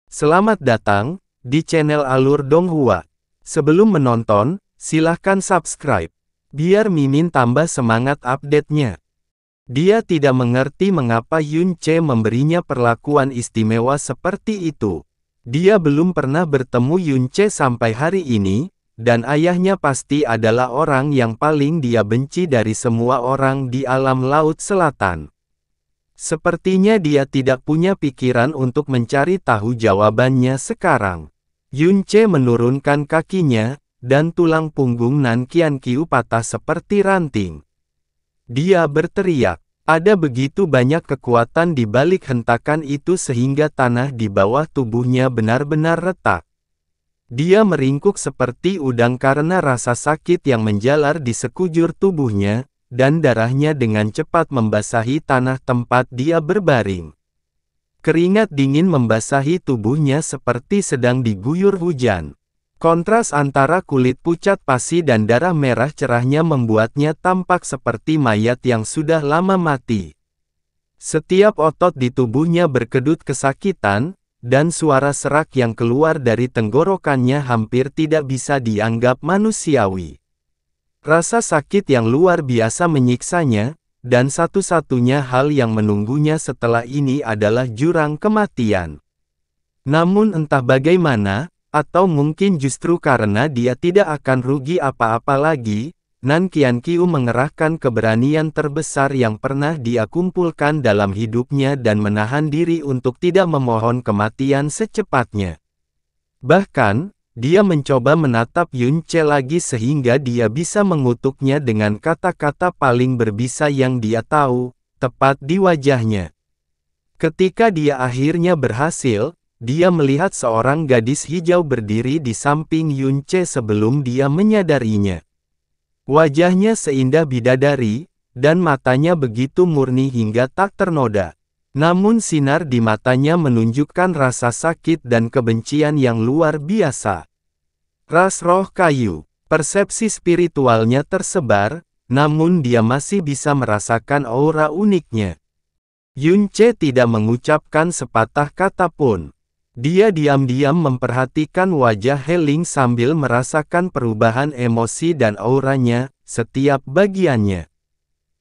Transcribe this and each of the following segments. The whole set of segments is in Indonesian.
Selamat datang di channel Alur Donghua. Sebelum menonton, silahkan subscribe, biar Mimin tambah semangat update-nya. Dia tidak mengerti mengapa Yun Ce memberinya perlakuan istimewa seperti itu. Dia belum pernah bertemu Yun Ce sampai hari ini, dan ayahnya pasti adalah orang yang paling dia benci dari semua orang di alam Laut Selatan. Sepertinya dia tidak punya pikiran untuk mencari tahu jawabannya sekarang. Yun Ce menurunkan kakinya, dan tulang punggung Nan Qianqiu patah seperti ranting. Dia berteriak. Ada begitu banyak kekuatan di balik hentakan itu sehingga tanah di bawah tubuhnya benar-benar retak. Dia meringkuk seperti udang karena rasa sakit yang menjalar di sekujur tubuhnya, dan darahnya dengan cepat membasahi tanah tempat dia berbaring. Keringat dingin membasahi tubuhnya seperti sedang diguyur hujan. Kontras antara kulit pucat pasi dan darah merah cerahnya membuatnya tampak seperti mayat yang sudah lama mati. Setiap otot di tubuhnya berkedut kesakitan, dan suara serak yang keluar dari tenggorokannya hampir tidak bisa dianggap manusiawi. Rasa sakit yang luar biasa menyiksanya, dan satu-satunya hal yang menunggunya setelah ini adalah jurang kematian. Namun entah bagaimana, atau mungkin justru karena dia tidak akan rugi apa-apa lagi, Nan Qianqiu mengerahkan keberanian terbesar yang pernah dia kumpulkan dalam hidupnya dan menahan diri untuk tidak memohon kematian secepatnya. Bahkan, dia mencoba menatap Yun Ce lagi sehingga dia bisa mengutuknya dengan kata-kata paling berbisa yang dia tahu, tepat di wajahnya. Ketika dia akhirnya berhasil, dia melihat seorang gadis hijau berdiri di samping Yun Ce sebelum dia menyadarinya. Wajahnya seindah bidadari, dan matanya begitu murni hingga tak ternoda. Namun sinar di matanya menunjukkan rasa sakit dan kebencian yang luar biasa. Ras roh kayu, persepsi spiritualnya tersebar, namun dia masih bisa merasakan aura uniknya. Yun Ce tidak mengucapkan sepatah kata pun. Dia diam-diam memperhatikan wajah He Ling sambil merasakan perubahan emosi dan auranya, setiap bagiannya.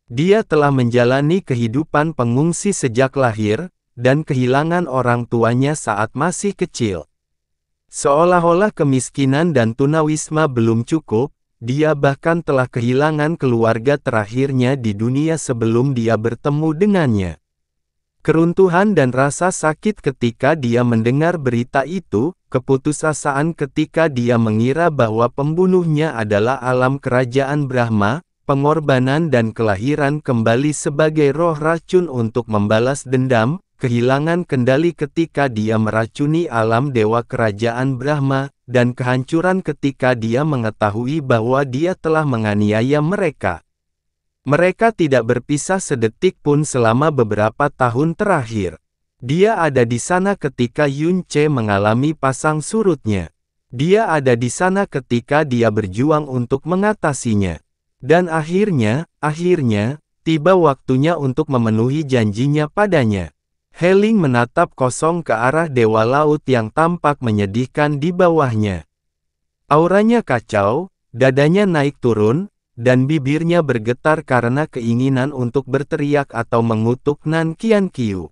Dia telah menjalani kehidupan pengungsi sejak lahir, dan kehilangan orang tuanya saat masih kecil. Seolah-olah kemiskinan dan tunawisma belum cukup, dia bahkan telah kehilangan keluarga terakhirnya di dunia sebelum dia bertemu dengannya. Keruntuhan dan rasa sakit ketika dia mendengar berita itu, keputusasaan ketika dia mengira bahwa pembunuhnya adalah alam kerajaan Brahma, pengorbanan dan kelahiran kembali sebagai roh racun untuk membalas dendam, kehilangan kendali ketika dia meracuni alam dewa kerajaan Brahma, dan kehancuran ketika dia mengetahui bahwa dia telah menganiaya mereka. Mereka tidak berpisah sedetik pun selama beberapa tahun terakhir. Dia ada di sana ketika Yun Ce mengalami pasang surutnya. Dia ada di sana ketika dia berjuang untuk mengatasinya. Dan akhirnya, tiba waktunya untuk memenuhi janjinya padanya. He Ling menatap kosong ke arah Dewa Laut yang tampak menyedihkan di bawahnya. Auranya kacau, dadanya naik turun, dan bibirnya bergetar karena keinginan untuk berteriak atau mengutuk Nan Qianqiu.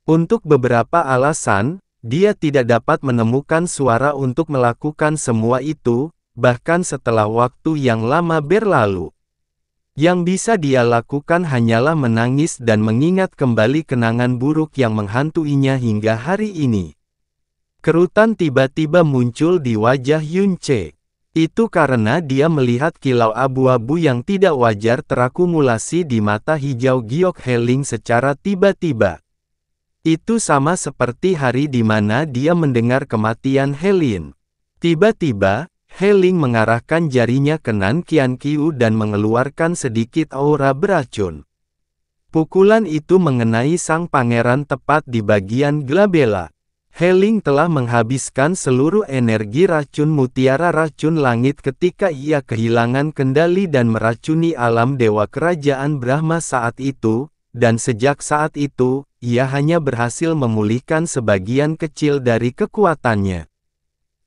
Untuk beberapa alasan, dia tidak dapat menemukan suara untuk melakukan semua itu, bahkan setelah waktu yang lama berlalu. Yang bisa dia lakukan hanyalah menangis dan mengingat kembali kenangan buruk yang menghantuinya hingga hari ini. Kerutan tiba-tiba muncul di wajah Yun Ce. Itu karena dia melihat kilau abu-abu yang tidak wajar terakumulasi di mata hijau giok He Ling secara tiba-tiba. Itu sama seperti hari di mana dia mendengar kematian He Ling. Tiba-tiba, He Ling mengarahkan jarinya ke Nan Qianqiu dan mengeluarkan sedikit aura beracun. Pukulan itu mengenai sang pangeran tepat di bagian glabella. He Ling telah menghabiskan seluruh energi racun mutiara racun langit ketika ia kehilangan kendali dan meracuni alam dewa kerajaan Brahma saat itu, dan sejak saat itu, ia hanya berhasil memulihkan sebagian kecil dari kekuatannya.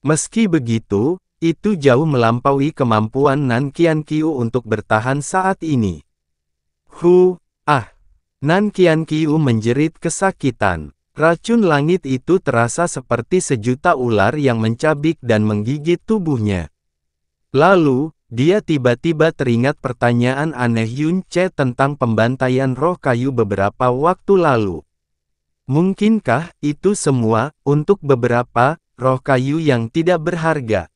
Meski begitu, itu jauh melampaui kemampuan Nan Qianqiu untuk bertahan saat ini. Nan Qianqiu menjerit kesakitan. Racun langit itu terasa seperti sejuta ular yang mencabik dan menggigit tubuhnya. Lalu, dia tiba-tiba teringat pertanyaan aneh Yun Ce tentang pembantaian roh kayu beberapa waktu lalu. Mungkinkah itu semua untuk beberapa roh kayu yang tidak berharga?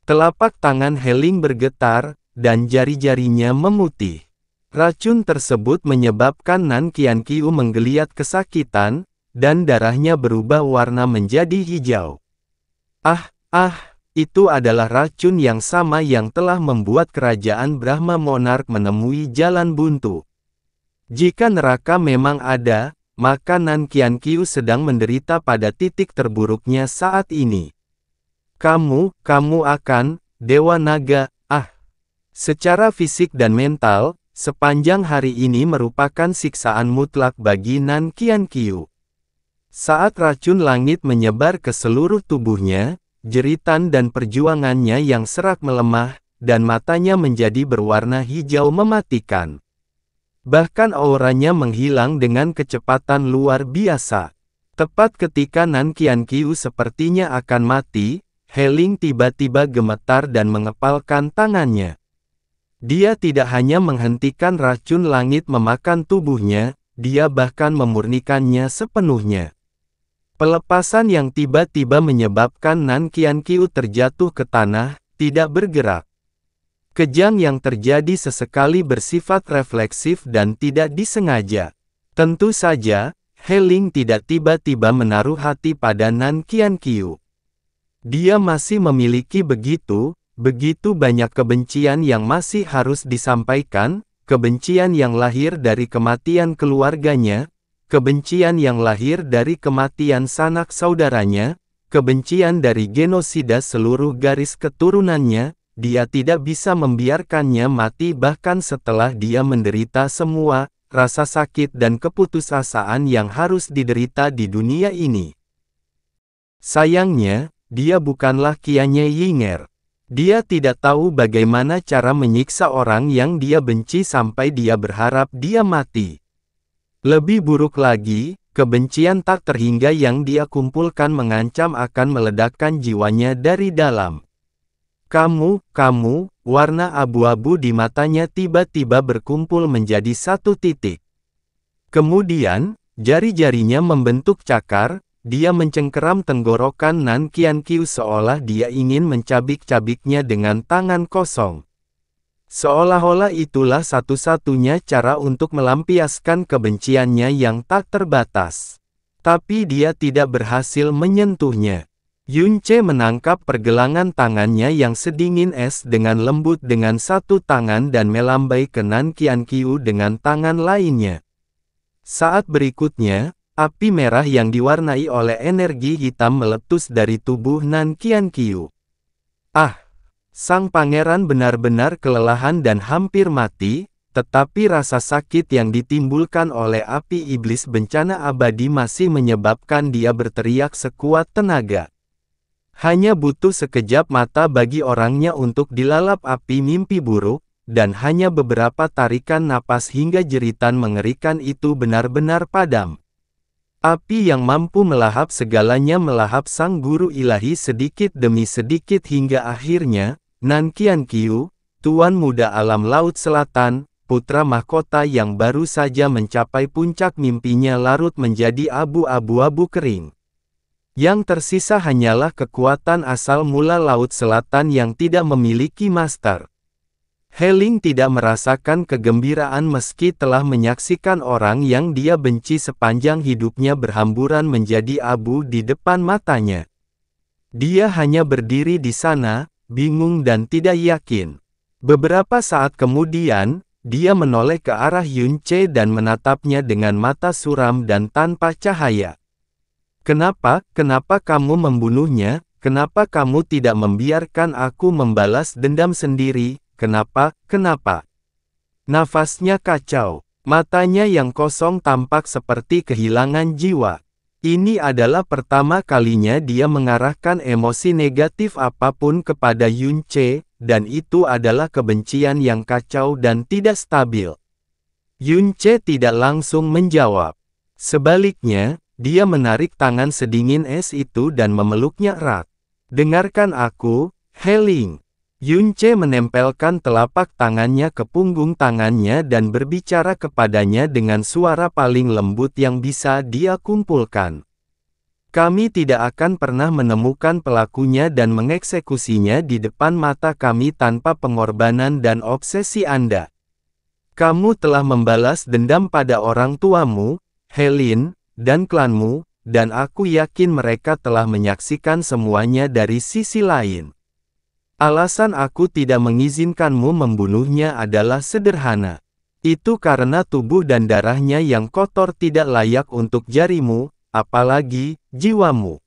Telapak tangan Heling bergetar, dan jari-jarinya memutih. Racun tersebut menyebabkan Nan Qianqiu menggeliat kesakitan, dan darahnya berubah warna menjadi hijau. Itu adalah racun yang sama yang telah membuat kerajaan Brahma Monarch menemui jalan buntu. Jika neraka memang ada, maka Nan Qianqiu sedang menderita pada titik terburuknya saat ini. Kamu akan, Dewa Naga, Secara fisik dan mental, sepanjang hari ini merupakan siksaan mutlak bagi Nan Qianqiu. Saat racun langit menyebar ke seluruh tubuhnya, jeritan dan perjuangannya yang serak melemah, dan matanya menjadi berwarna hijau mematikan. Bahkan auranya menghilang dengan kecepatan luar biasa. Tepat ketika Nan Qianqiu sepertinya akan mati, Heling tiba-tiba gemetar dan mengepalkan tangannya. Dia tidak hanya menghentikan racun langit memakan tubuhnya, dia bahkan memurnikannya sepenuhnya. Pelepasan yang tiba-tiba menyebabkan Nan Qianqiu terjatuh ke tanah, tidak bergerak. Kejang yang terjadi sesekali bersifat refleksif dan tidak disengaja. Tentu saja, Heling tidak tiba-tiba menaruh hati pada Nan Qianqiu. Dia masih memiliki begitu banyak kebencian yang masih harus disampaikan, kebencian yang lahir dari kematian keluarganya, kebencian yang lahir dari kematian sanak saudaranya, kebencian dari genosida seluruh garis keturunannya. Dia tidak bisa membiarkannya mati bahkan setelah dia menderita semua rasa sakit dan keputusasaan yang harus diderita di dunia ini. Sayangnya, dia bukanlah Qianye Yinger. Dia tidak tahu bagaimana cara menyiksa orang yang dia benci sampai dia berharap dia mati. Lebih buruk lagi, kebencian tak terhingga yang dia kumpulkan mengancam akan meledakkan jiwanya dari dalam. Kamu, warna abu-abu di matanya tiba-tiba berkumpul menjadi satu titik. Kemudian, jari-jarinya membentuk cakar, dia mencengkeram tenggorokan Nan Qianqiu seolah dia ingin mencabik-cabiknya dengan tangan kosong. Seolah-olah itulah satu-satunya cara untuk melampiaskan kebenciannya yang tak terbatas. Tapi dia tidak berhasil menyentuhnya. Yun Ce menangkap pergelangan tangannya yang sedingin es dengan lembut dengan satu tangan dan melambai ke Nan Qianqiu dengan tangan lainnya. Saat berikutnya, api merah yang diwarnai oleh energi hitam meletus dari tubuh Nan Qianqiu. Sang pangeran benar-benar kelelahan dan hampir mati, tetapi rasa sakit yang ditimbulkan oleh api iblis bencana abadi masih menyebabkan dia berteriak sekuat tenaga. Hanya butuh sekejap mata bagi orangnya untuk dilalap api mimpi buruk, dan hanya beberapa tarikan napas hingga jeritan mengerikan itu benar-benar padam. Api yang mampu melahap segalanya melahap sang guru ilahi sedikit demi sedikit hingga akhirnya, Nan Qianqiu, tuan muda alam Laut Selatan, putra mahkota yang baru saja mencapai puncak mimpinya larut menjadi abu-abu kering. Yang tersisa hanyalah kekuatan asal mula Laut Selatan yang tidak memiliki master. Heling tidak merasakan kegembiraan meski telah menyaksikan orang yang dia benci sepanjang hidupnya berhamburan menjadi abu di depan matanya. Dia hanya berdiri di sana, bingung dan tidak yakin. Beberapa saat kemudian, dia menoleh ke arah Yun Ce dan menatapnya dengan mata suram dan tanpa cahaya. Kenapa kamu membunuhnya? Kenapa kamu tidak membiarkan aku membalas dendam sendiri? Kenapa? Nafasnya kacau. Matanya yang kosong tampak seperti kehilangan jiwa. Ini adalah pertama kalinya dia mengarahkan emosi negatif apapun kepada Yunche, dan itu adalah kebencian yang kacau dan tidak stabil. Yunche tidak langsung menjawab. Sebaliknya, dia menarik tangan sedingin es itu dan memeluknya erat. Dengarkan aku, Heling. Yunche menempelkan telapak tangannya ke punggung tangannya dan berbicara kepadanya dengan suara paling lembut yang bisa dia kumpulkan. Kami tidak akan pernah menemukan pelakunya dan mengeksekusinya di depan mata kami tanpa pengorbanan dan obsesi Anda. Kamu telah membalas dendam pada orang tuamu, Helin, dan klanmu, dan aku yakin mereka telah menyaksikan semuanya dari sisi lain. Alasan aku tidak mengizinkanmu membunuhnya adalah sederhana. Itu karena tubuh dan darahnya yang kotor tidak layak untuk jarimu, apalagi jiwamu.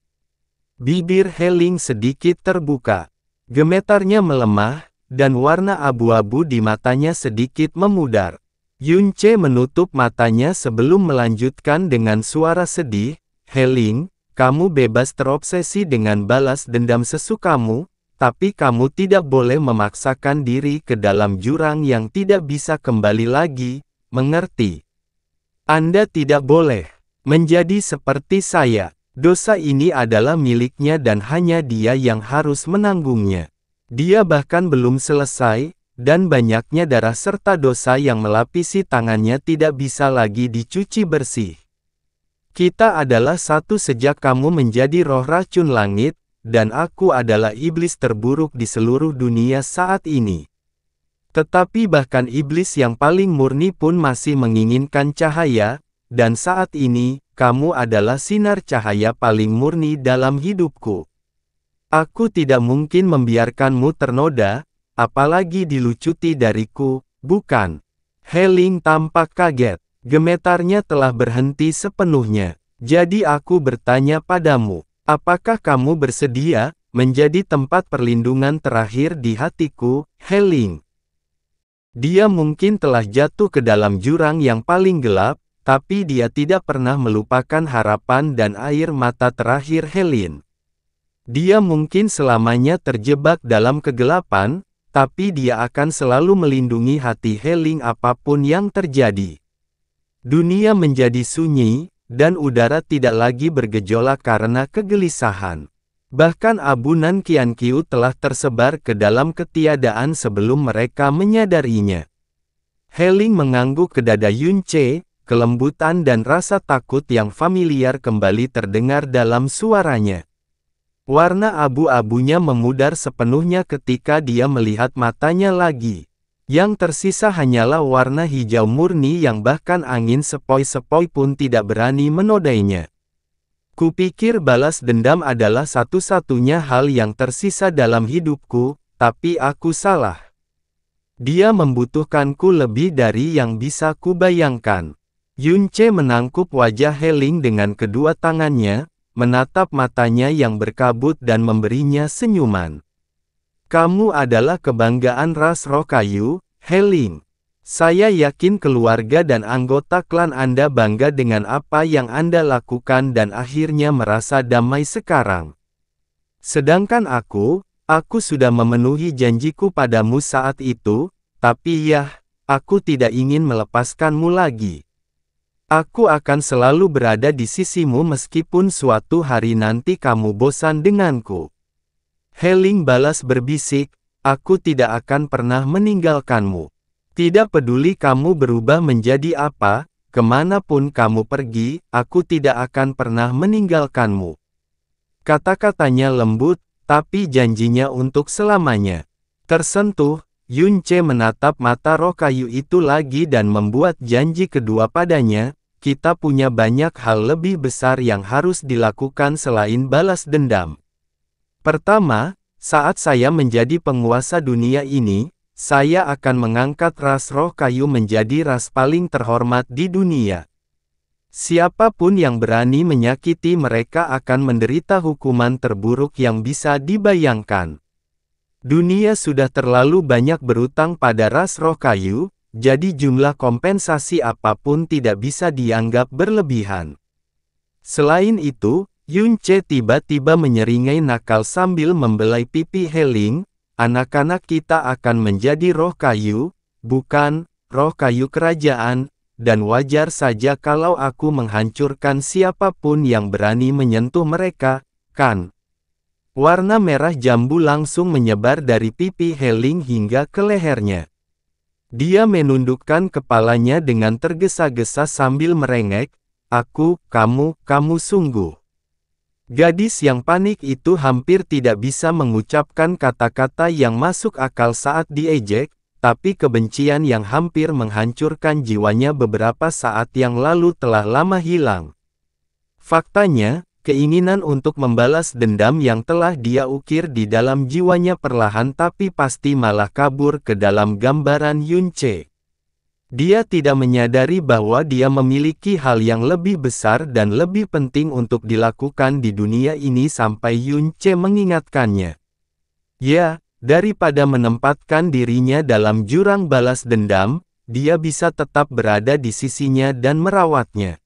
Bibir Heling sedikit terbuka. Gemetarnya melemah, dan warna abu-abu di matanya sedikit memudar. Yunche menutup matanya sebelum melanjutkan dengan suara sedih, Heling, kamu bebas terobsesi dengan balas dendam sesukamu, tapi kamu tidak boleh memaksakan diri ke dalam jurang yang tidak bisa kembali lagi, mengerti? Anda tidak boleh menjadi seperti saya. Dosa ini adalah miliknya dan hanya dia yang harus menanggungnya. Dia bahkan belum selesai, dan banyaknya darah serta dosa yang melapisi tangannya tidak bisa lagi dicuci bersih. Kita adalah satu sejak kamu menjadi roh racun langit, dan aku adalah iblis terburuk di seluruh dunia saat ini. Tetapi bahkan iblis yang paling murni pun masih menginginkan cahaya, dan saat ini, kamu adalah sinar cahaya paling murni dalam hidupku. Aku tidak mungkin membiarkanmu ternoda, apalagi dilucuti dariku, bukan? Heling tampak kaget. Gemetarnya telah berhenti sepenuhnya. Jadi aku bertanya padamu. Apakah kamu bersedia menjadi tempat perlindungan terakhir di hatiku, Heling? Dia mungkin telah jatuh ke dalam jurang yang paling gelap, tapi dia tidak pernah melupakan harapan dan air mata terakhir Helin. Dia mungkin selamanya terjebak dalam kegelapan, tapi dia akan selalu melindungi hati Heling apapun yang terjadi. Dunia menjadi sunyi, dan udara tidak lagi bergejolak karena kegelisahan. Bahkan abunan Qianqiu telah tersebar ke dalam ketiadaan sebelum mereka menyadarinya. Heling mengangguk ke dada Yunche, kelembutan dan rasa takut yang familiar kembali terdengar dalam suaranya. Warna abu-abunya memudar sepenuhnya ketika dia melihat matanya lagi. Yang tersisa hanyalah warna hijau murni yang bahkan angin sepoi-sepoi pun tidak berani menodainya. Kupikir balas dendam adalah satu-satunya hal yang tersisa dalam hidupku, tapi aku salah. Dia membutuhkanku lebih dari yang bisa kubayangkan. Yunche menangkup wajah Heling dengan kedua tangannya, menatap matanya yang berkabut dan memberinya senyuman. Kamu adalah kebanggaan ras roh kayu, Heling. Saya yakin keluarga dan anggota klan Anda bangga dengan apa yang Anda lakukan dan akhirnya merasa damai sekarang. Sedangkan aku sudah memenuhi janjiku padamu saat itu, tapi ya, aku tidak ingin melepaskanmu lagi. Aku akan selalu berada di sisimu meskipun suatu hari nanti kamu bosan denganku. Heling balas berbisik, aku tidak akan pernah meninggalkanmu. Tidak peduli kamu berubah menjadi apa, kemanapun kamu pergi, aku tidak akan pernah meninggalkanmu. Kata-katanya lembut, tapi janjinya untuk selamanya. Tersentuh, Yunche menatap mata roh kayu itu lagi dan membuat janji kedua padanya, kita punya banyak hal lebih besar yang harus dilakukan selain balas dendam. Pertama, saat saya menjadi penguasa dunia ini, saya akan mengangkat ras roh kayu menjadi ras paling terhormat di dunia. Siapapun yang berani menyakiti mereka akan menderita hukuman terburuk yang bisa dibayangkan. Dunia sudah terlalu banyak berutang pada ras roh kayu, jadi jumlah kompensasi apapun tidak bisa dianggap berlebihan. Selain itu, Yunce tiba-tiba menyeringai nakal sambil membelai pipi Heling, anak-anak kita akan menjadi roh kayu, bukan, roh kayu kerajaan, dan wajar saja kalau aku menghancurkan siapapun yang berani menyentuh mereka, kan? Warna merah jambu langsung menyebar dari pipi Heling hingga ke lehernya. Dia menundukkan kepalanya dengan tergesa-gesa sambil merengek, kamu sungguh. Gadis yang panik itu hampir tidak bisa mengucapkan kata-kata yang masuk akal saat diejek, tapi kebencian yang hampir menghancurkan jiwanya beberapa saat yang lalu telah lama hilang. Faktanya, keinginan untuk membalas dendam yang telah dia ukir di dalam jiwanya perlahan tapi pasti malah kabur ke dalam gambaran Yunce. Dia tidak menyadari bahwa dia memiliki hal yang lebih besar dan lebih penting untuk dilakukan di dunia ini sampai Yunce mengingatkannya. Ya, daripada menempatkan dirinya dalam jurang balas dendam, dia bisa tetap berada di sisinya dan merawatnya.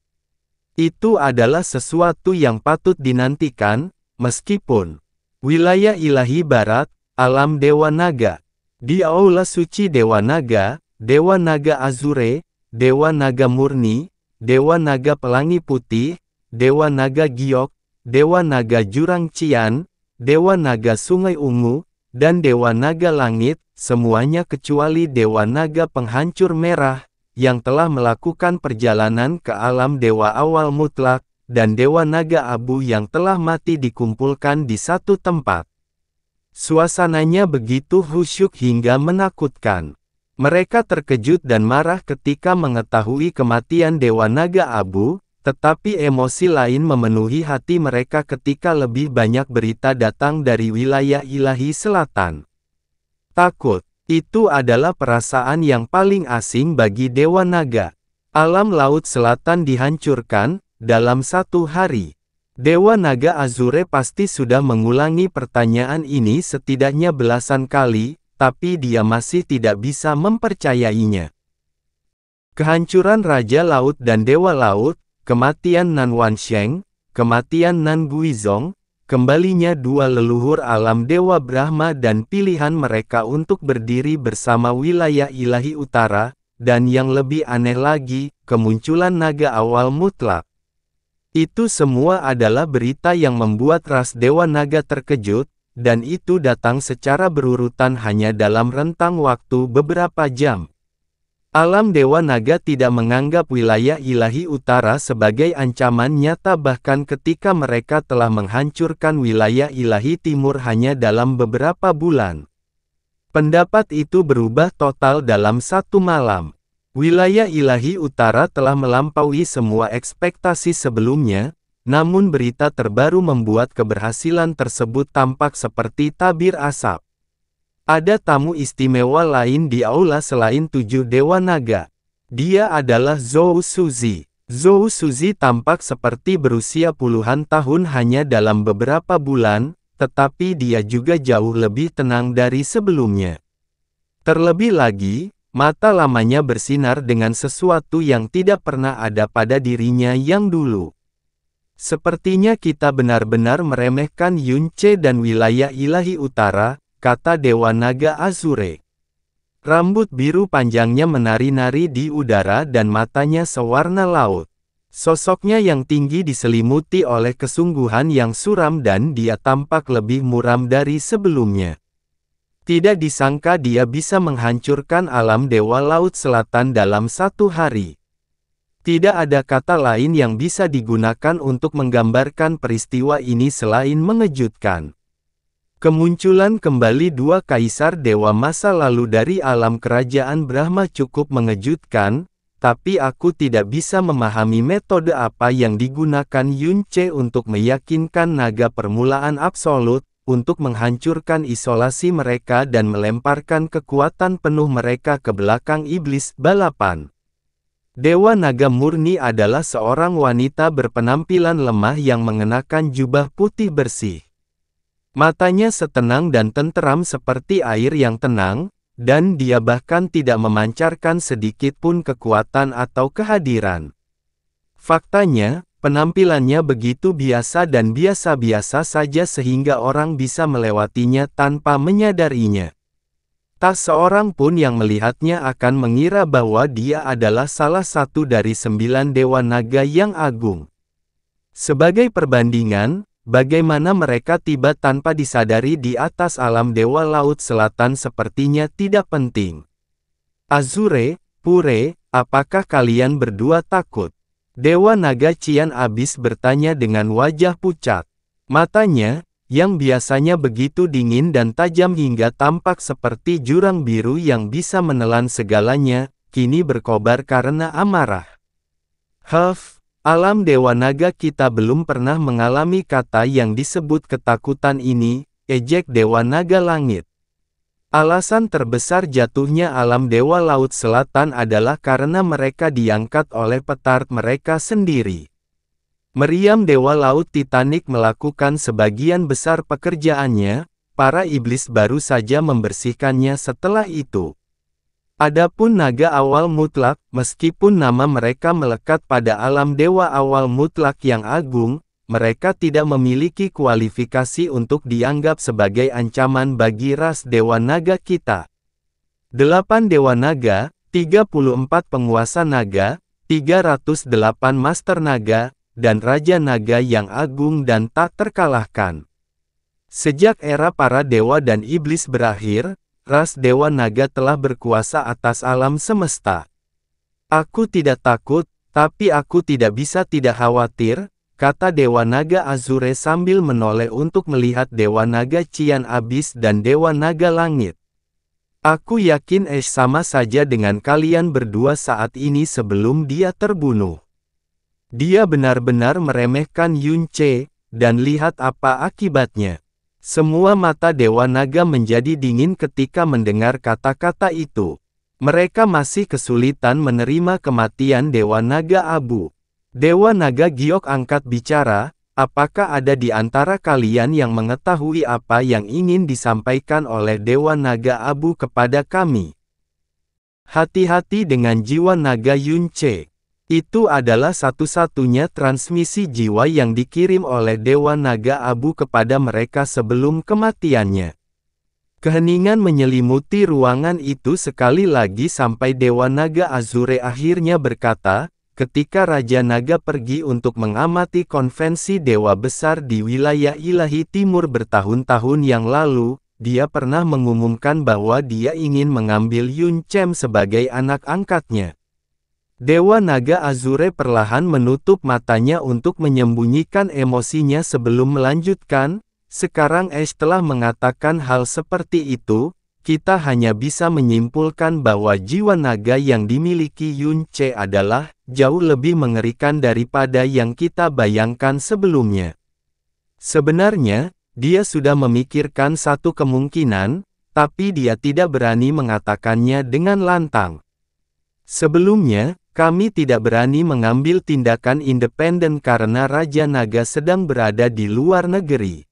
Itu adalah sesuatu yang patut dinantikan, meskipun wilayah ilahi barat, alam Dewa Naga. Di Aula Suci Dewa Naga, Dewa Naga Azure, Dewa Naga Murni, Dewa Naga Pelangi Putih, Dewa Naga Giok, Dewa Naga Jurang Cian, Dewa Naga Sungai Ungu, dan Dewa Naga Langit, semuanya kecuali Dewa Naga Penghancur Merah, yang telah melakukan perjalanan ke alam Dewa Awal Mutlak, dan Dewa Naga Abu yang telah mati dikumpulkan di satu tempat. Suasananya begitu khusyuk hingga menakutkan. Mereka terkejut dan marah ketika mengetahui kematian Dewa Naga Abu, tetapi emosi lain memenuhi hati mereka ketika lebih banyak berita datang dari wilayah ilahi selatan. Takut, itu adalah perasaan yang paling asing bagi Dewa Naga. Alam Laut Selatan dihancurkan, dalam satu hari. Dewa Naga Azure pasti sudah mengulangi pertanyaan ini setidaknya belasan kali, tapi dia masih tidak bisa mempercayainya. Kehancuran Raja Laut dan Dewa Laut, kematian Nan Wansheng, kematian Nan Guizong, kembalinya dua leluhur alam Dewa Brahma dan pilihan mereka untuk berdiri bersama wilayah ilahi utara, dan yang lebih aneh lagi, kemunculan naga awal mutlak. Itu semua adalah berita yang membuat ras Dewa Naga terkejut, dan itu datang secara berurutan hanya dalam rentang waktu beberapa jam. Alam Dewa Naga tidak menganggap wilayah ilahi utara sebagai ancaman nyata bahkan ketika mereka telah menghancurkan wilayah ilahi timur hanya dalam beberapa bulan. Pendapat itu berubah total dalam satu malam. Wilayah ilahi utara telah melampaui semua ekspektasi sebelumnya, namun berita terbaru membuat keberhasilan tersebut tampak seperti tabir asap. Ada tamu istimewa lain di aula selain 7 Dewa Naga. Dia adalah Zhou Suzi. Zhou Suzi tampak seperti berusia puluhan tahun hanya dalam beberapa bulan, tetapi dia juga jauh lebih tenang dari sebelumnya. Terlebih lagi, mata lamanya bersinar dengan sesuatu yang tidak pernah ada pada dirinya yang dulu. Sepertinya kita benar-benar meremehkan Yunce dan wilayah ilahi utara, kata Dewa Naga Azure. Rambut biru panjangnya menari-nari di udara dan matanya sewarna laut. Sosoknya yang tinggi diselimuti oleh kesungguhan yang suram dan dia tampak lebih muram dari sebelumnya. Tidak disangka dia bisa menghancurkan alam Dewa Laut Selatan dalam satu hari. Tidak ada kata lain yang bisa digunakan untuk menggambarkan peristiwa ini selain mengejutkan. Kemunculan kembali dua kaisar dewa masa lalu dari alam kerajaan Brahma cukup mengejutkan, tapi aku tidak bisa memahami metode apa yang digunakan Yunce untuk meyakinkan naga permulaan absolut, untuk menghancurkan isolasi mereka dan melemparkan kekuatan penuh mereka ke belakang iblis balapan. Dewa Naga Murni adalah seorang wanita berpenampilan lemah yang mengenakan jubah putih bersih. Matanya setenang dan tenteram seperti air yang tenang, dan dia bahkan tidak memancarkan sedikit pun kekuatan atau kehadiran. Faktanya, penampilannya begitu biasa dan biasa-biasa saja sehingga orang bisa melewatinya tanpa menyadarinya. Tak seorang pun yang melihatnya akan mengira bahwa dia adalah salah satu dari 9 dewa naga yang agung. Sebagai perbandingan, bagaimana mereka tiba tanpa disadari di atas alam dewa laut selatan sepertinya tidak penting. Azure, Pure, apakah kalian berdua takut? Dewa naga Cian Abyss bertanya dengan wajah pucat. Matanya, yang biasanya begitu dingin dan tajam hingga tampak seperti jurang biru yang bisa menelan segalanya, kini berkobar karena amarah. Alam dewa naga kita belum pernah mengalami kata yang disebut ketakutan ini, ejek dewa naga langit. Alasan terbesar jatuhnya alam dewa laut selatan adalah karena mereka diangkat oleh petard mereka sendiri. Meriam dewa laut Titanic melakukan sebagian besar pekerjaannya, para iblis baru saja membersihkannya setelah itu. Adapun naga awal mutlak, meskipun nama mereka melekat pada alam dewa awal mutlak yang agung, mereka tidak memiliki kualifikasi untuk dianggap sebagai ancaman bagi ras dewa naga kita. 8 dewa naga, 34 penguasa naga, 308 master naga, dan Raja Naga yang agung dan tak terkalahkan. Sejak era para dewa dan iblis berakhir, ras dewa naga telah berkuasa atas alam semesta. Aku tidak takut, tapi aku tidak bisa tidak khawatir, kata Dewa Naga Azure sambil menoleh untuk melihat Dewa Naga Cian Abyss dan Dewa Naga Langit. Aku yakin Ash sama saja dengan kalian berdua saat ini sebelum dia terbunuh. Dia benar-benar meremehkan Yunce, dan lihat apa akibatnya. Semua mata Dewa Naga menjadi dingin ketika mendengar kata-kata itu. Mereka masih kesulitan menerima kematian Dewa Naga Abu. Dewa Naga Giok angkat bicara, apakah ada di antara kalian yang mengetahui apa yang ingin disampaikan oleh Dewa Naga Abu kepada kami? Hati-hati dengan jiwa naga Yunce. Itu adalah satu-satunya transmisi jiwa yang dikirim oleh Dewa Naga Abu kepada mereka sebelum kematiannya. Keheningan menyelimuti ruangan itu sekali lagi sampai Dewa Naga Azure akhirnya berkata, ketika Raja Naga pergi untuk mengamati konvensi Dewa Besar di wilayah ilahi timur bertahun-tahun yang lalu, dia pernah mengumumkan bahwa dia ingin mengambil Yun Chem sebagai anak angkatnya. Dewa Naga Azure perlahan menutup matanya untuk menyembunyikan emosinya sebelum melanjutkan, sekarang Ash telah mengatakan hal seperti itu, kita hanya bisa menyimpulkan bahwa jiwa naga yang dimiliki Yunce adalah jauh lebih mengerikan daripada yang kita bayangkan sebelumnya. Sebenarnya, dia sudah memikirkan satu kemungkinan, tapi dia tidak berani mengatakannya dengan lantang. Sebelumnya, kami tidak berani mengambil tindakan independen karena Raja Naga sedang berada di luar negeri.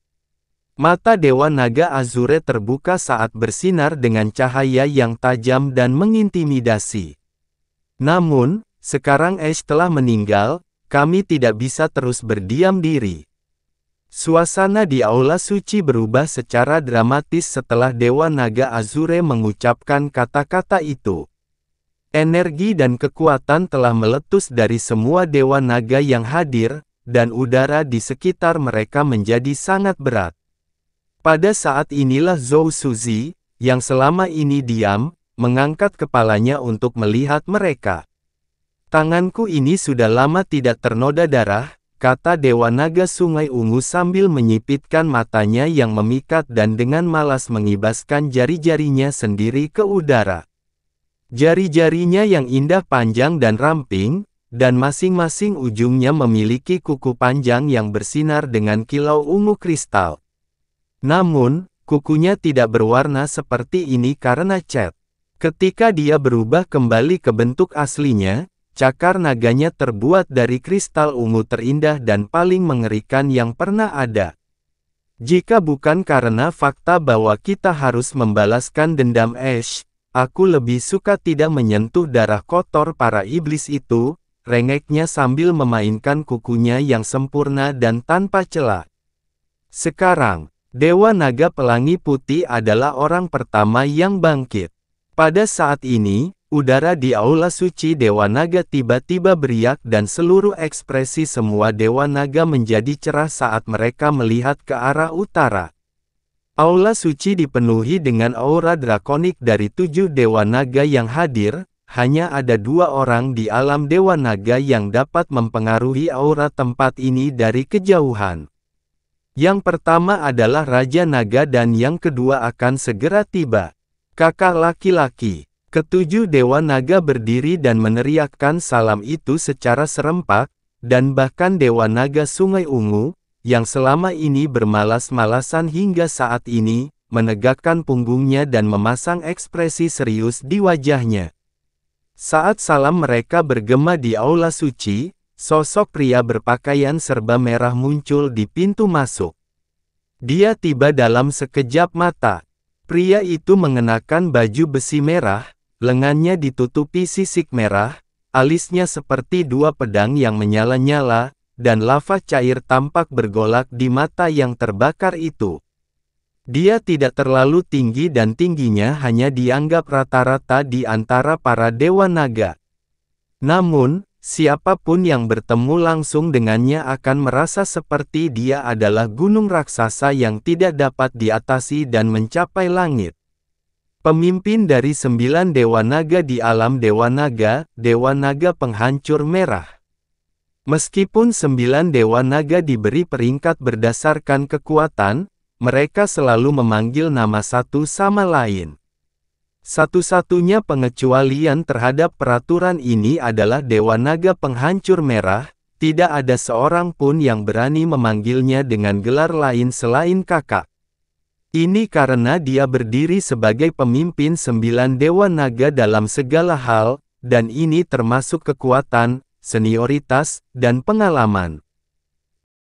Mata Dewa Naga Azure terbuka saat bersinar dengan cahaya yang tajam dan mengintimidasi. Namun, sekarang Ash telah meninggal, kami tidak bisa terus berdiam diri. Suasana di Aula Suci berubah secara dramatis setelah Dewa Naga Azure mengucapkan kata-kata itu. Energi dan kekuatan telah meletus dari semua Dewa Naga yang hadir, dan udara di sekitar mereka menjadi sangat berat. Pada saat inilah Zhou Suzi, yang selama ini diam, mengangkat kepalanya untuk melihat mereka. Tanganku ini sudah lama tidak ternoda darah, kata Dewa Naga Sungai Ungu sambil menyipitkan matanya yang memikat dan dengan malas mengibaskan jari-jarinya sendiri ke udara. Jari-jarinya yang indah panjang dan ramping, dan masing-masing ujungnya memiliki kuku panjang yang bersinar dengan kilau ungu kristal. Namun, kukunya tidak berwarna seperti ini karena cat. Ketika dia berubah kembali ke bentuk aslinya, cakar naganya terbuat dari kristal ungu terindah dan paling mengerikan yang pernah ada. Jika bukan karena fakta bahwa kita harus membalaskan dendam Ash, aku lebih suka tidak menyentuh darah kotor para iblis itu, rengeknya sambil memainkan kukunya yang sempurna dan tanpa celah. Sekarang, Dewa Naga Pelangi Putih adalah orang pertama yang bangkit. Pada saat ini, udara di Aula Suci Dewa Naga tiba-tiba beriak dan seluruh ekspresi semua Dewa Naga menjadi cerah saat mereka melihat ke arah utara. Aula Suci dipenuhi dengan aura drakonik dari 7 Dewa Naga yang hadir, hanya ada 2 orang di alam Dewa Naga yang dapat mempengaruhi aura tempat ini dari kejauhan. Yang pertama adalah Raja Naga dan yang kedua akan segera tiba. Kakak laki-laki. Ketujuh Dewa Naga berdiri dan meneriakkan salam itu secara serempak, dan bahkan Dewa Naga Sungai Ungu, yang selama ini bermalas-malasan hingga saat ini, menegakkan punggungnya dan memasang ekspresi serius di wajahnya. Saat salam mereka bergema di Aula Suci, sosok pria berpakaian serba merah muncul di pintu masuk. Dia tiba dalam sekejap mata. Pria itu mengenakan baju besi merah, lengannya ditutupi sisik merah, alisnya seperti 2 pedang yang menyala-nyala, dan lava cair tampak bergolak di mata yang terbakar itu. Dia tidak terlalu tinggi dan tingginya hanya dianggap rata-rata di antara para Dewa Naga. Namun, siapapun yang bertemu langsung dengannya akan merasa seperti dia adalah gunung raksasa yang tidak dapat diatasi dan mencapai langit. Pemimpin dari 9 Dewa Naga di alam Dewa Naga Penghancur Merah. Meskipun 9 Dewa Naga diberi peringkat berdasarkan kekuatan, mereka selalu memanggil nama satu sama lain. Satu-satunya pengecualian terhadap peraturan ini adalah Dewa Naga Penghancur Merah, tidak ada seorang pun yang berani memanggilnya dengan gelar lain selain kakak. Ini karena dia berdiri sebagai pemimpin 9 Dewa Naga dalam segala hal, dan ini termasuk kekuatan, senioritas, dan pengalaman.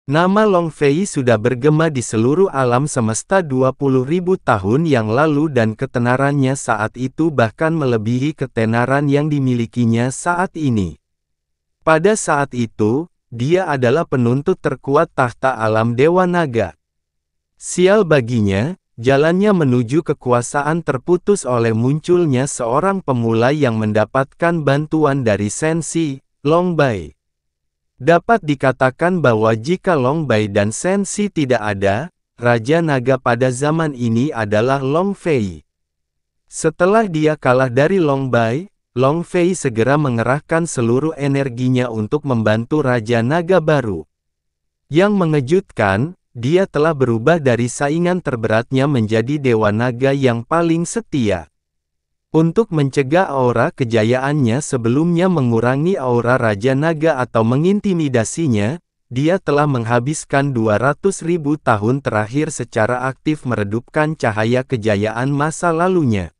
Nama Long Fei sudah bergema di seluruh alam semesta 20.000 tahun yang lalu dan ketenarannya saat itu bahkan melebihi ketenaran yang dimilikinya saat ini. Pada saat itu, dia adalah penuntut terkuat tahta alam Dewa Naga. Sial baginya, jalannya menuju kekuasaan terputus oleh munculnya seorang pemula yang mendapatkan bantuan dari Sensi, Long Bai. Dapat dikatakan bahwa jika Long Bai dan Sensi tidak ada, Raja Naga pada zaman ini adalah Long Fei. Setelah dia kalah dari Long Bai, Long Fei segera mengerahkan seluruh energinya untuk membantu Raja Naga baru. Yang mengejutkan, dia telah berubah dari saingan terberatnya menjadi Dewa Naga yang paling setia. Untuk mencegah aura kejayaannya sebelumnya mengurangi aura Raja Naga atau mengintimidasinya, dia telah menghabiskan 200.000 tahun terakhir secara aktif meredupkan cahaya kejayaan masa lalunya.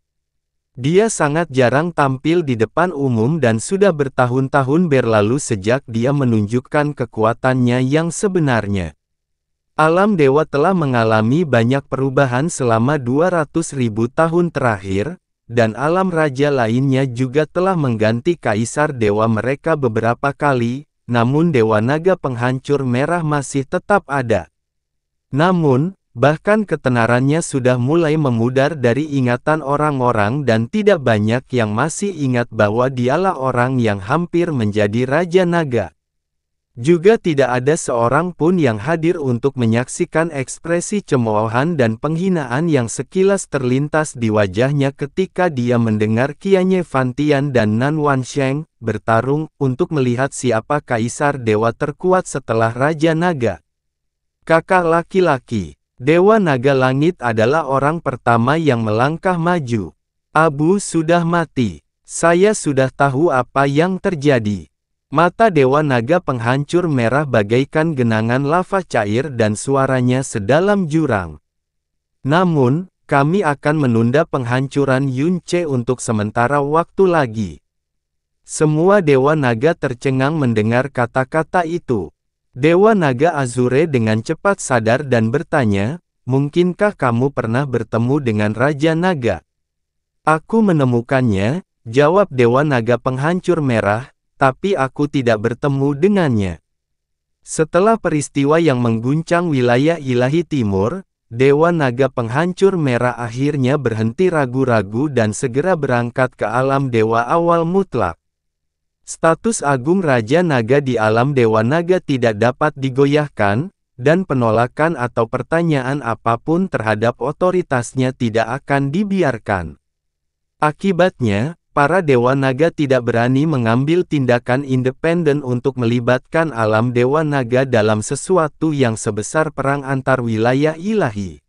Dia sangat jarang tampil di depan umum dan sudah bertahun-tahun berlalu sejak dia menunjukkan kekuatannya yang sebenarnya. Alam dewa telah mengalami banyak perubahan selama 200.000 tahun terakhir, dan alam raja lainnya juga telah mengganti kaisar dewa mereka beberapa kali, namun Dewa Naga Penghancur Merah masih tetap ada. Namun, bahkan ketenarannya sudah mulai memudar dari ingatan orang-orang dan tidak banyak yang masih ingat bahwa dialah orang yang hampir menjadi Raja Naga. Juga tidak ada seorang pun yang hadir untuk menyaksikan ekspresi cemoohan dan penghinaan yang sekilas terlintas di wajahnya ketika dia mendengar Qianye Fantian dan Nan Wansheng bertarung untuk melihat siapa kaisar dewa terkuat setelah Raja Naga. Kakak laki-laki, Dewa Naga Langit adalah orang pertama yang melangkah maju. Abu sudah mati. Saya sudah tahu apa yang terjadi. Mata Dewa Naga Penghancur Merah bagaikan genangan lava cair dan suaranya sedalam jurang. Namun, kami akan menunda penghancuran Yunce untuk sementara waktu lagi. Semua Dewa Naga tercengang mendengar kata-kata itu. Dewa Naga Azure dengan cepat sadar dan bertanya, "Mungkinkah kamu pernah bertemu dengan Raja Naga?" Aku menemukannya, jawab Dewa Naga Penghancur Merah, tapi aku tidak bertemu dengannya. Setelah peristiwa yang mengguncang wilayah ilahi timur, Dewa Naga Penghancur Merah akhirnya berhenti ragu-ragu dan segera berangkat ke alam Dewa Awal Mutlak. Status agung Raja Naga di alam Dewa Naga tidak dapat digoyahkan, dan penolakan atau pertanyaan apapun terhadap otoritasnya tidak akan dibiarkan. Akibatnya, para Dewa Naga tidak berani mengambil tindakan independen untuk melibatkan alam Dewa Naga dalam sesuatu yang sebesar perang antar wilayah ilahi.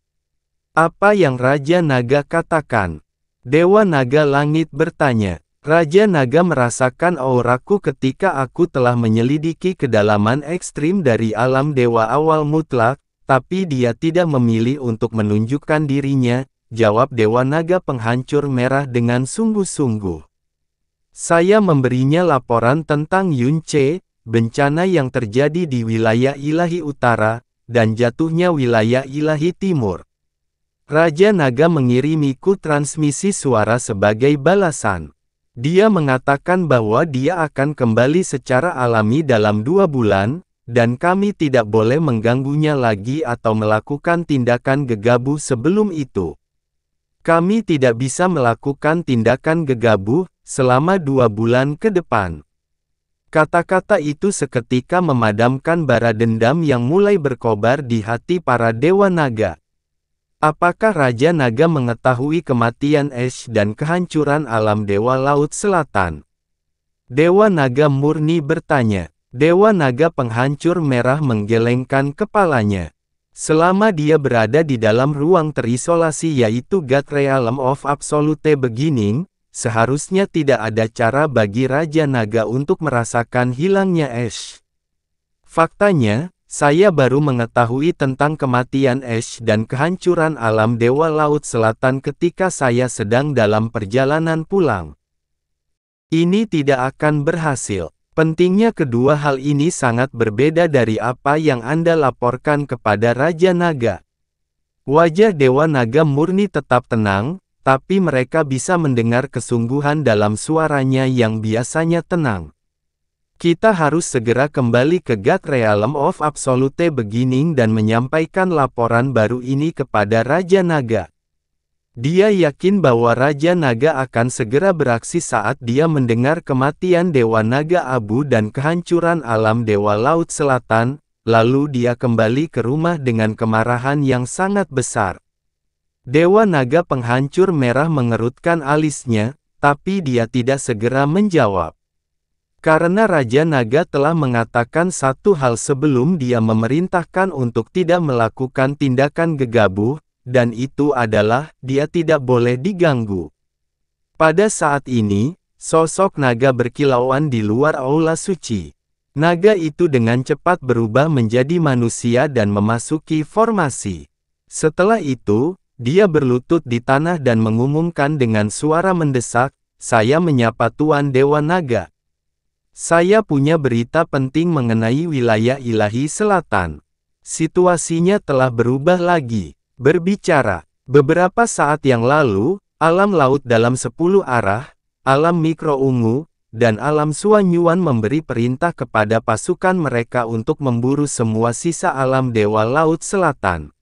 Apa yang Raja Naga katakan? Dewa Naga Langit bertanya. Raja Naga merasakan auraku ketika aku telah menyelidiki kedalaman ekstrim dari alam Dewa Awal Mutlak, tapi dia tidak memilih untuk menunjukkan dirinya, jawab Dewa Naga Penghancur Merah dengan sungguh-sungguh. Saya memberinya laporan tentang Yunce, bencana yang terjadi di wilayah ilahi utara, dan jatuhnya wilayah ilahi timur. Raja Naga mengirimiku transmisi suara sebagai balasan. Dia mengatakan bahwa dia akan kembali secara alami dalam 2 bulan, dan kami tidak boleh mengganggunya lagi atau melakukan tindakan gegabah sebelum itu. Kami tidak bisa melakukan tindakan gegabah selama 2 bulan ke depan. Kata-kata itu seketika memadamkan bara dendam yang mulai berkobar di hati para Dewa Naga. Apakah Raja Naga mengetahui kematian Ash dan kehancuran alam Dewa Laut Selatan? Dewa Naga murni bertanya. Dewa Naga Penghancur Merah menggelengkan kepalanya. Selama dia berada di dalam ruang terisolasi yaitu God Realm of Absolute Beginning, seharusnya tidak ada cara bagi Raja Naga untuk merasakan hilangnya Ash. Faktanya, saya baru mengetahui tentang kematian Ash dan kehancuran alam Dewa Laut Selatan ketika saya sedang dalam perjalanan pulang. Ini tidak akan berhasil. Pentingnya kedua hal ini sangat berbeda dari apa yang Anda laporkan kepada Raja Naga. Wajah Dewa Naga murni tetap tenang, tapi mereka bisa mendengar kesungguhan dalam suaranya yang biasanya tenang. Kita harus segera kembali ke God Realm of Absolute Beginning dan menyampaikan laporan baru ini kepada Raja Naga. Dia yakin bahwa Raja Naga akan segera beraksi saat dia mendengar kematian Dewa Naga Abu dan kehancuran alam Dewa Laut Selatan, lalu dia kembali ke rumah dengan kemarahan yang sangat besar. Dewa Naga Penghancur Merah mengerutkan alisnya, tapi dia tidak segera menjawab. Karena Raja Naga telah mengatakan satu hal sebelum dia memerintahkan untuk tidak melakukan tindakan gegabah, dan itu adalah, dia tidak boleh diganggu. Pada saat ini, sosok naga berkilauan di luar aula suci. Naga itu dengan cepat berubah menjadi manusia dan memasuki formasi. Setelah itu, dia berlutut di tanah dan mengumumkan dengan suara mendesak, "Saya menyapa Tuan Dewa Naga. Saya punya berita penting mengenai wilayah ilahi selatan. Situasinya telah berubah lagi." Berbicara, beberapa saat yang lalu, alam laut dalam 10 arah, alam mikro ungu, dan alam Suanyuan memberi perintah kepada pasukan mereka untuk memburu semua sisa alam Dewa Laut Selatan.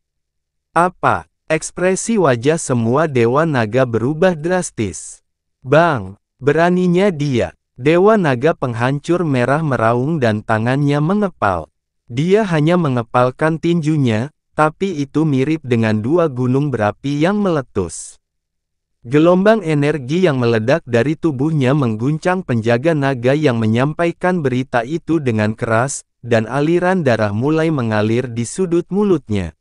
Apa? Ekspresi wajah semua Dewa Naga berubah drastis. Bang! Beraninya dia! Dewa Naga Penghancur Merah meraung dan tangannya mengepal. Dia hanya mengepalkan tinjunya, tapi itu mirip dengan 2 gunung berapi yang meletus. Gelombang energi yang meledak dari tubuhnya mengguncang penjaga naga yang menyampaikan berita itu dengan keras, dan aliran darah mulai mengalir di sudut mulutnya.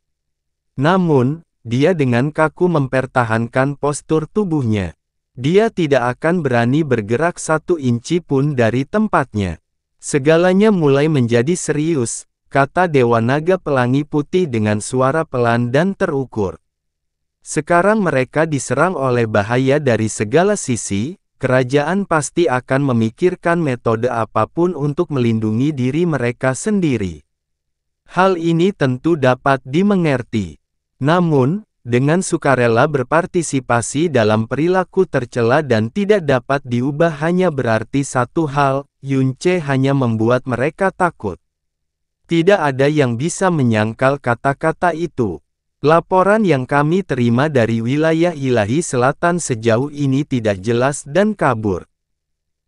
Namun, dia dengan kaku mempertahankan postur tubuhnya. Dia tidak akan berani bergerak 1 inci pun dari tempatnya. Segalanya mulai menjadi serius, kata Dewa Naga Pelangi Putih dengan suara pelan dan terukur. Sekarang mereka diserang oleh bahaya dari segala sisi, kerajaan pasti akan memikirkan metode apapun untuk melindungi diri mereka sendiri. Hal ini tentu dapat dimengerti. Namun, dengan sukarela berpartisipasi dalam perilaku tercela dan tidak dapat diubah hanya berarti satu hal, Yunce hanya membuat mereka takut. Tidak ada yang bisa menyangkal kata-kata itu. Laporan yang kami terima dari wilayah ilahi selatan sejauh ini tidak jelas dan kabur.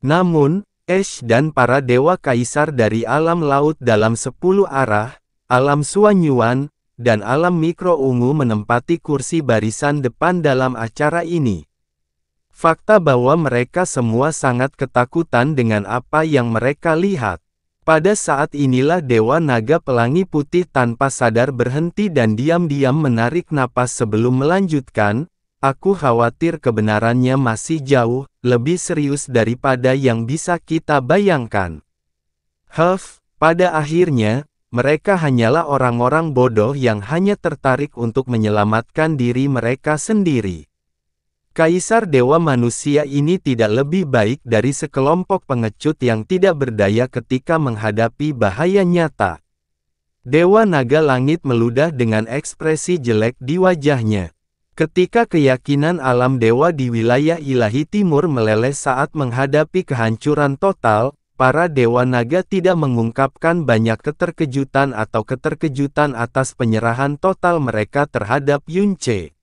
Namun, Ash dan para dewa kaisar dari alam laut dalam 10 arah, alam Suanyuan, dan alam mikro ungu menempati kursi barisan depan dalam acara ini. Fakta bahwa mereka semua sangat ketakutan dengan apa yang mereka lihat. Pada saat inilah Dewa Naga Pelangi Putih tanpa sadar berhenti dan diam-diam menarik napas sebelum melanjutkan, aku khawatir kebenarannya masih jauh, lebih serius daripada yang bisa kita bayangkan. Pada akhirnya, mereka hanyalah orang-orang bodoh yang hanya tertarik untuk menyelamatkan diri mereka sendiri. Kaisar Dewa Manusia ini tidak lebih baik dari sekelompok pengecut yang tidak berdaya ketika menghadapi bahaya nyata. Dewa Naga Langit meludah dengan ekspresi jelek di wajahnya. Ketika keyakinan alam dewa di wilayah ilahi timur meleleh saat menghadapi kehancuran total, para Dewa Naga tidak mengungkapkan banyak keterkejutan atau keterkejutan atas penyerahan total mereka terhadap Yunce.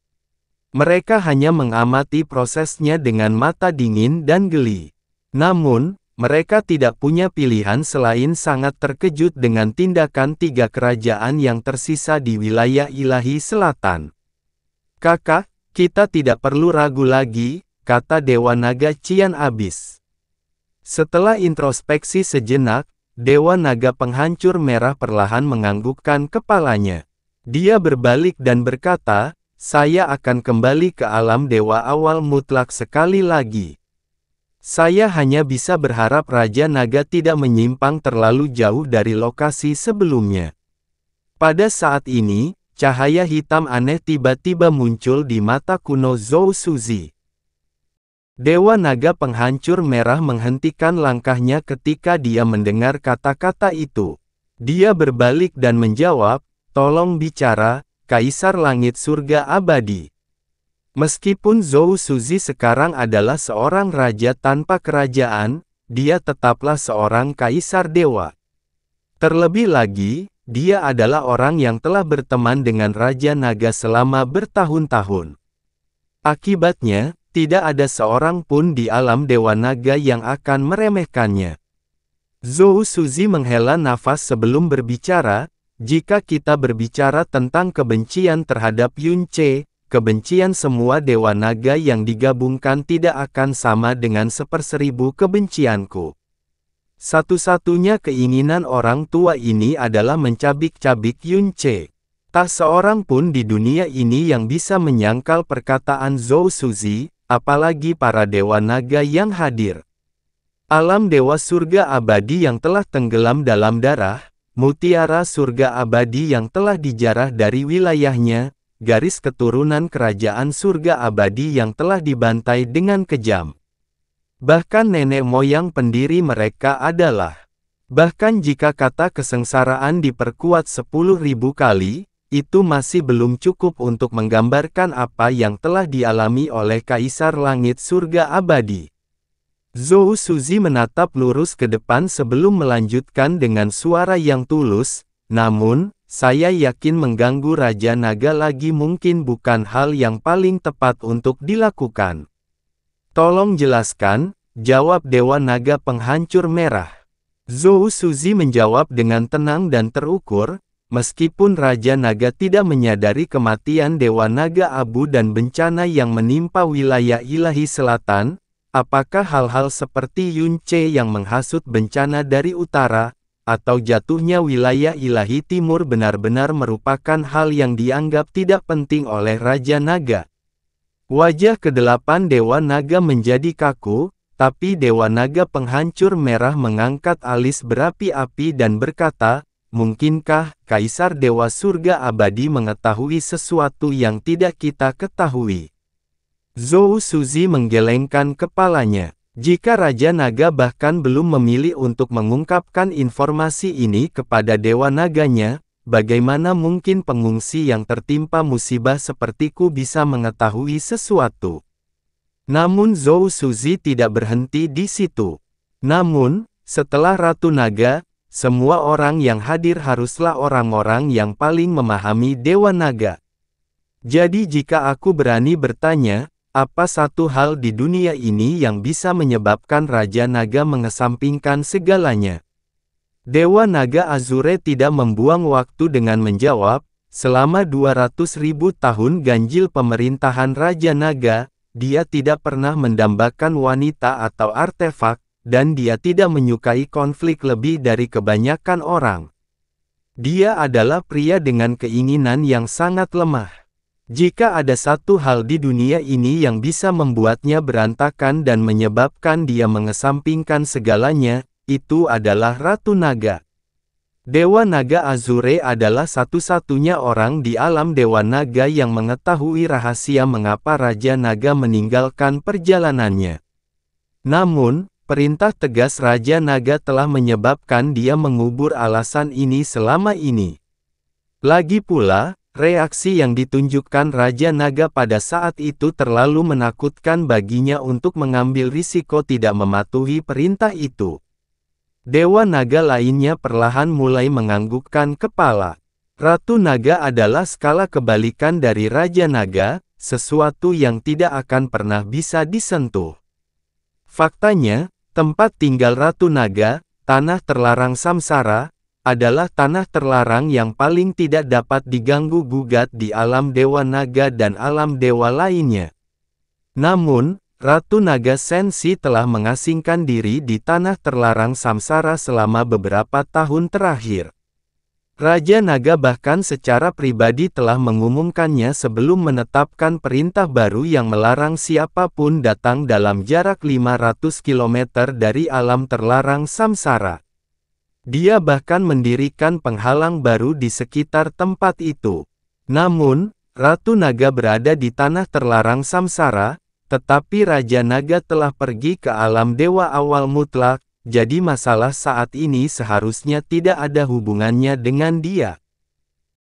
Mereka hanya mengamati prosesnya dengan mata dingin dan geli. Namun, mereka tidak punya pilihan selain sangat terkejut dengan tindakan 3 kerajaan yang tersisa di wilayah ilahi selatan. Kakak, kita tidak perlu ragu lagi, kata Dewa Naga Cian Abis. Setelah introspeksi sejenak, Dewa Naga Penghancur Merah perlahan menganggukkan kepalanya. Dia berbalik dan berkata, saya akan kembali ke alam dewa awal mutlak sekali lagi. Saya hanya bisa berharap Raja Naga tidak menyimpang terlalu jauh dari lokasi sebelumnya. Pada saat ini, cahaya hitam aneh tiba-tiba muncul di mata kuno Zhou Suzi. Dewa Naga Penghancur Merah menghentikan langkahnya ketika dia mendengar kata-kata itu. Dia berbalik dan menjawab, tolong bicara, Kaisar Langit Surga Abadi. Meskipun Zhou Suzi sekarang adalah seorang raja tanpa kerajaan, dia tetaplah seorang kaisar dewa. Terlebih lagi, dia adalah orang yang telah berteman dengan Raja Naga selama bertahun-tahun. Akibatnya, tidak ada seorang pun di alam Dewa Naga yang akan meremehkannya. Zhou Suzi menghela nafas sebelum berbicara. Jika kita berbicara tentang kebencian terhadap Yunce, kebencian semua Dewa Naga yang digabungkan tidak akan sama dengan 1/1000 kebencianku. Satu-satunya keinginan orang tua ini adalah mencabik-cabik Yunce. Tak seorang pun di dunia ini yang bisa menyangkal perkataan Zhou Suzi, apalagi para Dewa Naga yang hadir. Alam Dewa Surga Abadi yang telah tenggelam dalam darah, mutiara surga abadi yang telah dijarah dari wilayahnya, garis keturunan kerajaan surga abadi yang telah dibantai dengan kejam. Bahkan nenek moyang pendiri mereka adalah. Bahkan jika kata kesengsaraan diperkuat 10.000 kali, itu masih belum cukup untuk menggambarkan apa yang telah dialami oleh Kaisar Langit Surga Abadi. Zhou Suzi menatap lurus ke depan sebelum melanjutkan dengan suara yang tulus, namun, saya yakin mengganggu Raja Naga lagi mungkin bukan hal yang paling tepat untuk dilakukan. Tolong jelaskan, jawab Dewa Naga Penghancur Merah. Zhou Suzi menjawab dengan tenang dan terukur, meskipun Raja Naga tidak menyadari kematian Dewa Naga Abu dan bencana yang menimpa wilayah ilahi selatan. Apakah hal-hal seperti Yunce yang menghasut bencana dari utara, atau jatuhnya wilayah ilahi timur benar-benar merupakan hal yang dianggap tidak penting oleh Raja Naga? Wajah ke-8 Dewa Naga menjadi kaku, tapi Dewa Naga Penghancur Merah mengangkat alis berapi-api dan berkata, mungkinkah Kaisar Dewa Surga Abadi mengetahui sesuatu yang tidak kita ketahui? Zhou Suzi menggelengkan kepalanya. Jika Raja Naga bahkan belum memilih untuk mengungkapkan informasi ini kepada Dewa Naganya, bagaimana mungkin pengungsi yang tertimpa musibah sepertiku bisa mengetahui sesuatu? Namun Zhou Suzi tidak berhenti di situ. Namun, setelah Ratu Naga, semua orang yang hadir haruslah orang-orang yang paling memahami Dewa Naga. Jadi jika aku berani bertanya, apa satu hal di dunia ini yang bisa menyebabkan Raja Naga mengesampingkan segalanya? Dewa Naga Azure tidak membuang waktu dengan menjawab, selama 200.000 tahun ganjil pemerintahan Raja Naga, dia tidak pernah mendambakan wanita atau artefak, dan dia tidak menyukai konflik lebih dari kebanyakan orang. Dia adalah pria dengan keinginan yang sangat lemah. Jika ada satu hal di dunia ini yang bisa membuatnya berantakan dan menyebabkan dia mengesampingkan segalanya, itu adalah Ratu Naga. Dewa Naga Azure adalah satu-satunya orang di alam Dewa Naga yang mengetahui rahasia mengapa Raja Naga meninggalkan perjalanannya. Namun, perintah tegas Raja Naga telah menyebabkan dia mengubur alasan ini selama ini. Lagi pula, reaksi yang ditunjukkan Raja Naga pada saat itu terlalu menakutkan baginya untuk mengambil risiko tidak mematuhi perintah itu. Dewa Naga lainnya perlahan mulai menganggukkan kepala. Ratu Naga adalah skala kebalikan dari Raja Naga, sesuatu yang tidak akan pernah bisa disentuh. Faktanya, tempat tinggal Ratu Naga, tanah terlarang samsara, adalah tanah terlarang yang paling tidak dapat diganggu-gugat di alam Dewa Naga dan alam dewa lainnya. Namun, Ratu Naga Sensi telah mengasingkan diri di tanah terlarang samsara selama beberapa tahun terakhir. Raja Naga bahkan secara pribadi telah mengumumkannya sebelum menetapkan perintah baru yang melarang siapapun datang dalam jarak 500 km dari alam terlarang samsara. Dia bahkan mendirikan penghalang baru di sekitar tempat itu. Namun, Ratu Naga berada di tanah terlarang samsara, tetapi Raja Naga telah pergi ke alam dewa awal mutlak, jadi masalah saat ini seharusnya tidak ada hubungannya dengan dia.